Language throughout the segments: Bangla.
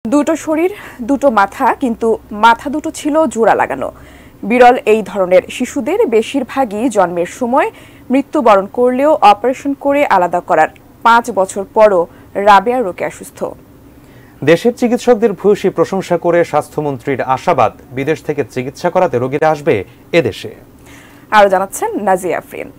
দুটো শরীর দুটো মাথা, কিন্তু মাথা দুটো ছিল জোড়া লাগানো। বিরল এই ধরনের শিশুদের বেশিরভাগই জন্মের সময় মৃত্যুবরণ করলেও অপারেশন করে আলাদা করার 5 বছর পরও রাবেয়া রোকেয়া সুস্থ। দেশের চিকিৎসকদের ভূয়সী প্রশংসা করে স্বাস্থ্যমন্ত্রীর আশাবাদ, বিদেশ থেকে চিকিৎসা করাতে রোগীরা আসবে এদেশে। আরো জানাচ্ছেন নাজিয়া আফরিন।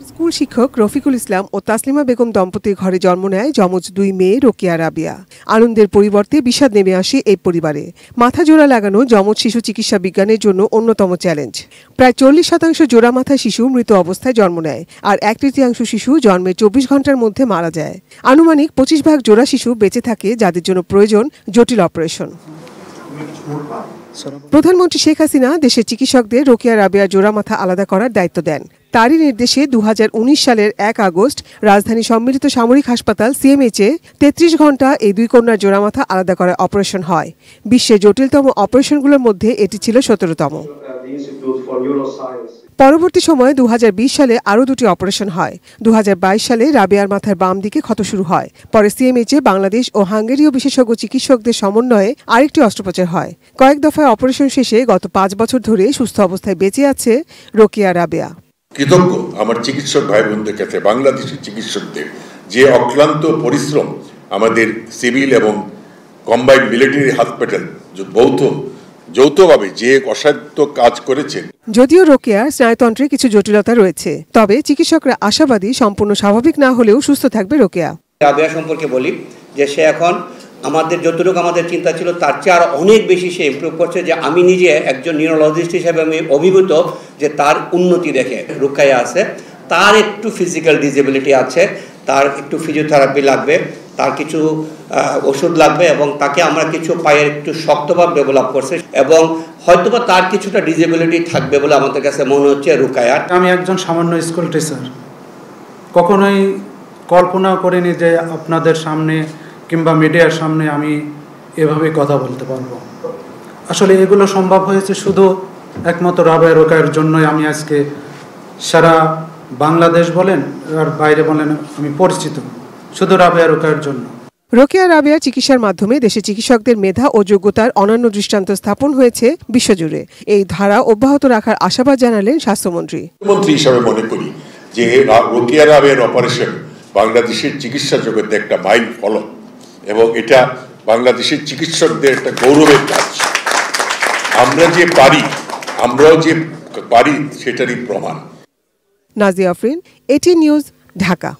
স্কুল শিক্ষক রফিকুল ইসলাম ও তাসলিমা বেগম দম্পতির ঘরে জন্ম নেয় যমজ 2 মেয়ে রোকেয়া রাবেয়া। আনন্দের পরিবর্তে বিষাদ নেমে আসে এই পরিবারে। মাথা জোড়া লাগানো যমজ শিশু চিকিৎসা বিজ্ঞানের জন্য অন্যতম চ্যালেঞ্জ। প্রায় 40% জোড়া মাথা শিশু মৃত অবস্থায় জন্ম নেয়, আর 1/3 শিশু জন্মের 24 ঘন্টার মধ্যে মারা যায়। আনুমানিক 25 ভাগ জোড়া শিশু বেঁচে থাকে, যাদের জন্য প্রয়োজন জটিল অপারেশন। প্রধানমন্ত্রী শেখ হাসিনা দেশের চিকিৎসকদের রোকেয়া রাবেয়ার জোড়া মাথা আলাদা করার দায়িত্ব দেন। তারই নির্দেশে 2019 সালের 1 আগস্ট রাজধানী সম্মিলিত সামরিক হাসপাতাল সিএমএইচে 33 ঘন্টা এই 2 কন্যার জোড়া মাথা আলাদা করার অপারেশন হয়। বিশ্বের জটিলতম অপারেশনগুলোর মধ্যে এটি ছিল 17তম। পরবর্তী সময়ে 2020 সালে আরও 2টি অপারেশন হয়। 2022 সালে রাবেয়ার মাথার বাম দিকে ক্ষত শুরু হয়। পরে সিএমএইচে বাংলাদেশ ও হাঙ্গেরীয় বিশেষজ্ঞ চিকিৎসকদের সমন্বয়ে আরেকটি অস্ত্রোপচার হয়। কয়েক দফায় অপারেশন শেষে গত 5 বছর ধরে সুস্থ অবস্থায় বেঁচে আছে রোকেয়া রাবেয়া। কৃতজ্ঞ আমার চিকিৎসক ভাই বোনদের কাছে, বাংলাদেশি চিকিৎসকদের যে অক্লান্ত পরিশ্রম, আমাদের সিভিল এবং কম্বাইন্ড মিলিটারি হসপিটাল যৌথভাবে যে অসাধ্য কাজ করেছেন। যদিও রোকেয়ার স্নায়ুতন্ত্রে কিছু জটিলতা রয়েছে, তবে চিকিৎসকরা আশাবাদী সম্পূর্ণ স্বাভাবিক না হলেও সুস্থ থাকবে রোকেয়া। রাবেয়া সম্পর্কে বলি যে সে এখন আমাদের যতটুকু আমাদের চিন্তা ছিল তার চেয়ে আরও অনেক বেশি সে ইমপ্রুভ করছে। যে আমি নিজে একজন নিউরোলজিস্ট হিসেবে আমি অভিভূত যে তার উন্নতি দেখে। রোকেয়া আছে, তার একটু ফিজিক্যাল ডিসেবিলিটি আছে, তার একটু ফিজিওথেরাপি লাগবে, তার কিছু ওষুধ লাগবে, এবং তাকে আমরা কিছু পায়ের একটু শক্তভাব ডেভেলপ করছে, এবং হয়তোবা তার কিছুটা ডিসেবিলিটি থাকবে বলে আমাদের কাছে মনে হচ্ছে রোকেয়ার। আমি একজন সামান্য স্কুল টিচার, কখনোই কল্পনা করিনি যে আপনাদের সামনে কিংবা মিডিয়ার সামনে আমি এভাবে কথা বলতে পারবো। আসলে এগুলো সম্ভব হয়েছে শুধু একমাত্র রাবেয়া রোকেয়ার জন্যই। আমি আজকে সারা বাংলাদেশ বলেন আর বাইরে বলেন আমি পরিচিত, শুধু রাবেয়া রোকেয়ার জন্য। রোকেয়া রাবেয়া চিকিৎসার মাধ্যমে দেশে চিকিৎসকদের মেধা ও যোগ্যতার অনন্য দৃষ্টান্ত স্থাপন হয়েছে বিশ্বজুড়ে। এই ধারা অব্যাহত রাখার আশাবাদ জানালেন স্বাস্থ্যমন্ত্রী। মন্ত্রী হিসাবে মনে করি যে রোকেয়া রাবেয়ার অপারেশন বাংলাদেশের চিকিৎসা জগতে একটা মাইল ফলক, এবং এটা বাংলাদেশের চিকিৎসকদের একটা গৌরবের কাজ। আমরাও যে পারি সেটারই প্রমাণ। Nazia Afrin, ATN news, Dhaka.